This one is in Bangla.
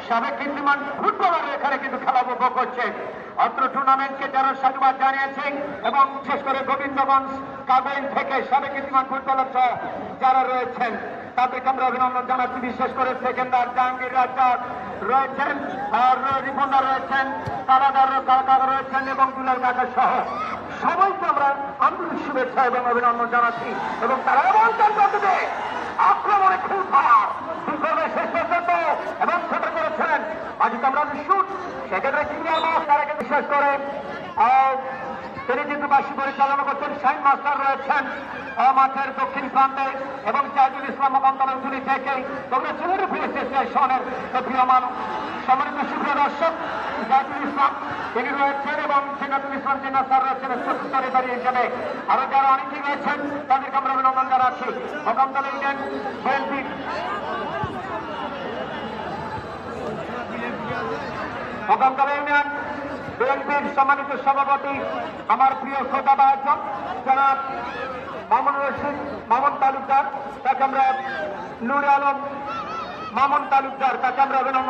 সাবেক কীর্তিমান ফুটবলার এখানে কিন্তু খেলা উপভোগ করছে। অত্র টুর্নামেন্টকে যারা সাধুবাদ জানিয়েছেন এবং বিশেষ করে গোবিন্দগঞ্জ কাবেন থেকে সাবেক কীর্তিমান ফুটবলার যারা রয়েছেন তাদেরকে আমরা অভিনন্দন জানাচ্ছি। বিশেষ করে সেকেন্ডার জাহাঙ্গীর রাজ্জাক রয়েছেন, রিপন্ডা রয়েছেন, কালাদার কাকা রয়েছেন এবং দুলাল কাকা সহ সবাইকে আমরা আন্তরিক শুভেচ্ছা এবং অভিনন্দন জানাচ্ছি। এবং তারা এমন পদ্ধতিতে আক্রমণে খুব খারাপ শেষ পর্যন্ত এবং ছোট করেছেন আজিত আমরা শুট সেক্ষেত্রে সিনিয়র মাস তারাকে বিশেষ করে তিনি কিন্তু বাসী পরিচালনা করছেন। শাইন মাস্টার রয়েছেন মাঠের দক্ষিণ প্রান্তে এবং জাহিদুল ইসলাম মকান্তরী থেকে তোমরা ছেলের অ্যাসোসিয়েশনের প্রিয় মানুষ সম্মানিত সুপ্রিয় দর্শক জাহিদুল ইসলাম তিনি রয়েছেন এবং সিনাতুল ইসলাম জিন্না স্যার রয়েছেন চতুর্থ রেফারি হিসেবে। আরো যারা অনেকেই রয়েছেন তাদেরকে আমরা অভিনন্দন জানাচ্ছি। মকান্তলা ইউনিয়ন বিএনপি মকান্তলা ইউনিয়ন বিএনপির সম্মানিত সভাপতি আমার প্রিয় শ্রোতা ভাইজন জনাব মামুন রশিদ মামুন তালুকদার, তাকে আমরা নূর আলম মামুন তালুকদার, তাকে আমরা অভিনন্দন